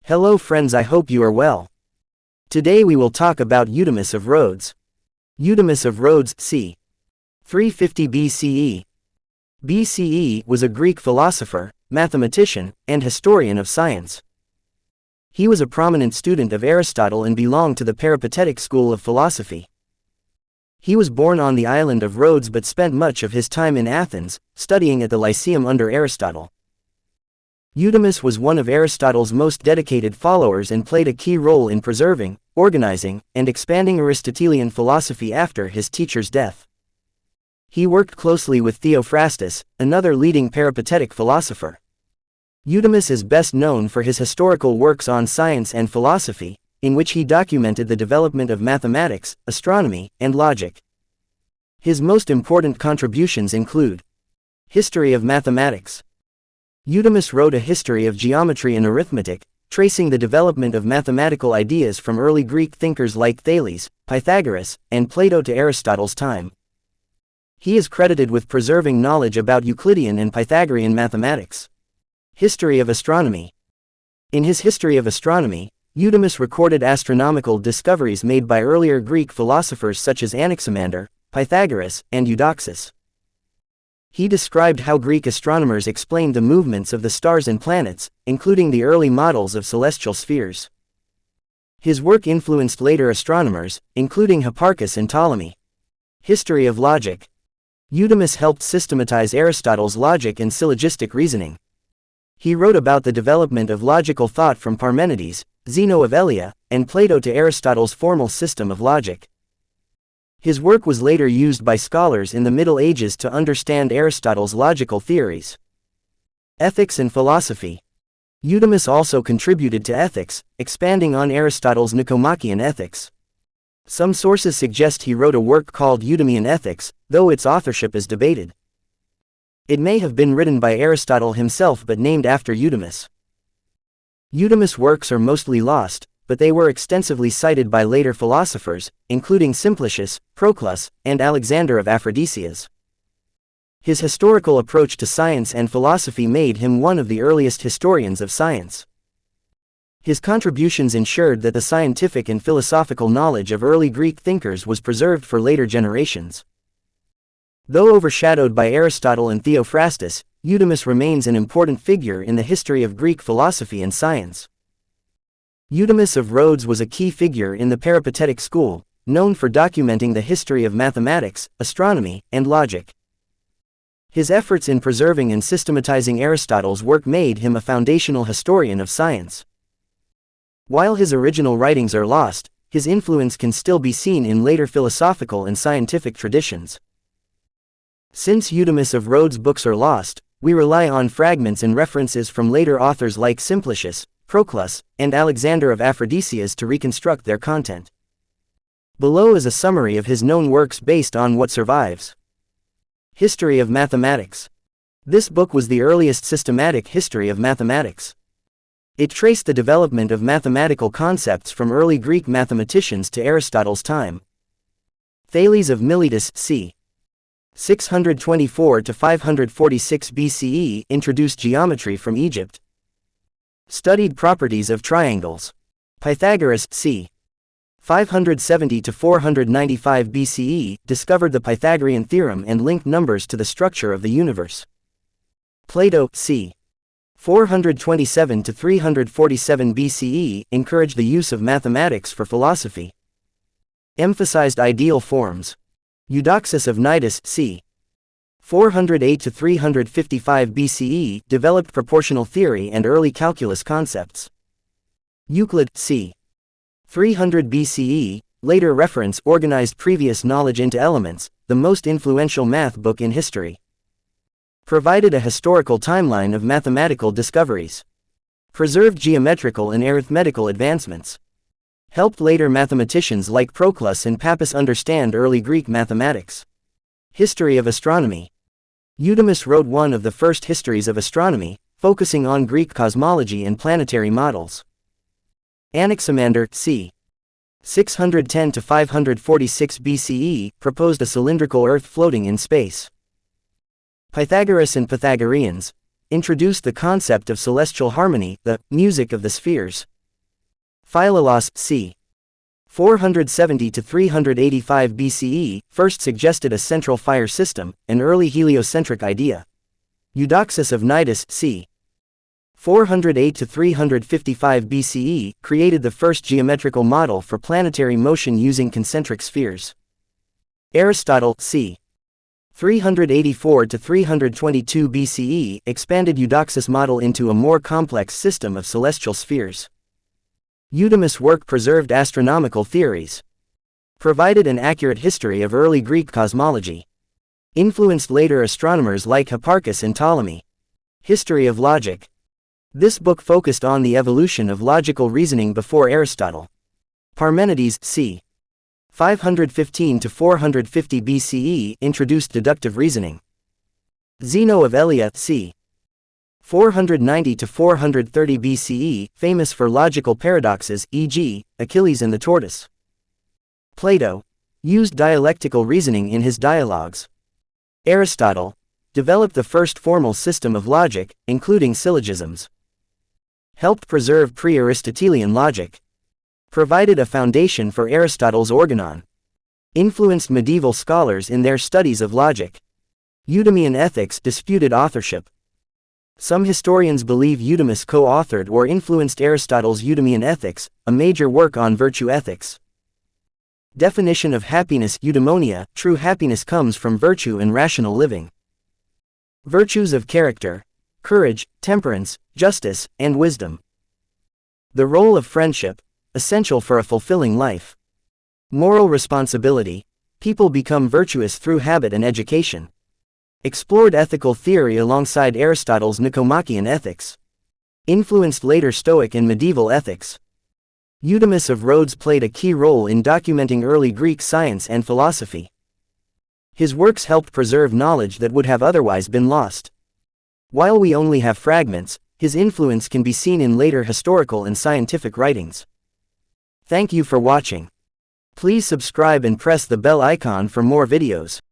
Hello friends, I hope you are well. Today we will talk about Eudemus of Rhodes. Eudemus of Rhodes, c. 350 BCE. BCE was a Greek philosopher, mathematician, and historian of science. He was a prominent student of Aristotle and belonged to the Peripatetic school of philosophy. He was born on the island of Rhodes but spent much of his time in Athens, studying at the Lyceum under Aristotle. Eudemus was one of Aristotle's most dedicated followers and played a key role in preserving, organizing, and expanding Aristotelian philosophy after his teacher's death. He worked closely with Theophrastus, another leading Peripatetic philosopher. Eudemus is best known for his historical works on science and philosophy, in which he documented the development of mathematics, astronomy, and logic. His most important contributions include History of Mathematics. Eudemus wrote a history of geometry and arithmetic, tracing the development of mathematical ideas from early Greek thinkers like Thales, Pythagoras, and Plato to Aristotle's time. He is credited with preserving knowledge about Euclidean and Pythagorean mathematics. History of Astronomy. In his History of Astronomy, Eudemus recorded astronomical discoveries made by earlier Greek philosophers such as Anaximander, Pythagoras, and Eudoxus. He described how Greek astronomers explained the movements of the stars and planets, including the early models of celestial spheres. His work influenced later astronomers, including Hipparchus and Ptolemy. History of Logic. Eudemus helped systematize Aristotle's logic and syllogistic reasoning. He wrote about the development of logical thought from Parmenides, Zeno of Elea, and Plato to Aristotle's formal system of logic. His work was later used by scholars in the Middle Ages to understand Aristotle's logical theories. Ethics and Philosophy. Eudemus also contributed to ethics, expanding on Aristotle's Nicomachean Ethics. Some sources suggest he wrote a work called Eudemean Ethics, though its authorship is debated. It may have been written by Aristotle himself but named after Eudemus. Eudemus' works are mostly lost, but they were extensively cited by later philosophers, including Simplicius, Proclus, and Alexander of Aphrodisias. His historical approach to science and philosophy made him one of the earliest historians of science. His contributions ensured that the scientific and philosophical knowledge of early Greek thinkers was preserved for later generations. Though overshadowed by Aristotle and Theophrastus, Eudemus remains an important figure in the history of Greek philosophy and science. Eudemus of Rhodes was a key figure in the Peripatetic school, known for documenting the history of mathematics, astronomy, and logic. His efforts in preserving and systematizing Aristotle's work made him a foundational historian of science. While his original writings are lost, his influence can still be seen in later philosophical and scientific traditions. Since Eudemus of Rhodes' books are lost, we rely on fragments and references from later authors like Simplicius, Proclus, and Alexander of Aphrodisias to reconstruct their content. Below is a summary of his known works based on what survives. History of Mathematics. This book was the earliest systematic history of mathematics. It traced the development of mathematical concepts from early Greek mathematicians to Aristotle's time. Thales of Miletus, c. 624 to 546 BCE, introduced geometry from Egypt. Studied properties of triangles. Pythagoras, c. 570 to 495 BCE, discovered the Pythagorean theorem and linked numbers to the structure of the universe. Plato, c. 427 to 347 BCE, encouraged the use of mathematics for philosophy. Emphasized ideal forms. Eudoxus of Cnidus, c. 408 to 355 BCE, developed proportional theory and early calculus concepts. Euclid, c. 300 BCE, later reference organized previous knowledge into elements, the most influential math book in history. Provided a historical timeline of mathematical discoveries. Preserved geometrical and arithmetical advancements. Helped later mathematicians like Proclus and Pappus understand early Greek mathematics. History of Astronomy. Eudemus wrote one of the first histories of astronomy, focusing on Greek cosmology and planetary models. Anaximander, c. 610 to 546 BCE, proposed a cylindrical Earth floating in space. Pythagoras and Pythagoreans introduced the concept of celestial harmony, the music of the spheres, Philolaus, c. 470 to 385 BCE, first suggested a central fire system, an early heliocentric idea. Eudoxus of Cnidus, c. 408 to 355 BCE, created the first geometrical model for planetary motion using concentric spheres. Aristotle, c. 384 to 322 BCE, expanded Eudoxus' model into a more complex system of celestial spheres. Eudemus' work preserved astronomical theories, provided an accurate history of early Greek cosmology, influenced later astronomers like Hipparchus and Ptolemy. History of logic. This book focused on the evolution of logical reasoning before Aristotle. Parmenides, c. 515 to 450 BCE, introduced deductive reasoning. Zeno of Elea, c. 490 to 430 BCE, famous for logical paradoxes, e.g., Achilles and the tortoise. Plato used dialectical reasoning in his dialogues. Aristotle developed the first formal system of logic, including syllogisms. Helped preserve pre-Aristotelian logic. Provided a foundation for Aristotle's organon. Influenced medieval scholars in their studies of logic. Eudemean ethics disputed authorship. Some historians believe Eudemus co-authored or influenced Aristotle's Eudemean Ethics, a major work on virtue ethics. Definition of happiness. Eudaimonia, true happiness comes from virtue and rational living. Virtues of character: courage, temperance, justice, and wisdom. The role of friendship, essential for a fulfilling life. Moral responsibility: people become virtuous through habit and education. Explored ethical theory alongside Aristotle's Nicomachean ethics. Influenced later Stoic and medieval ethics. Eudemus of Rhodes played a key role in documenting early Greek science and philosophy. His works helped preserve knowledge that would have otherwise been lost. While we only have fragments, his influence can be seen in later historical and scientific writings. Thank you for watching. Please subscribe and press the bell icon for more videos.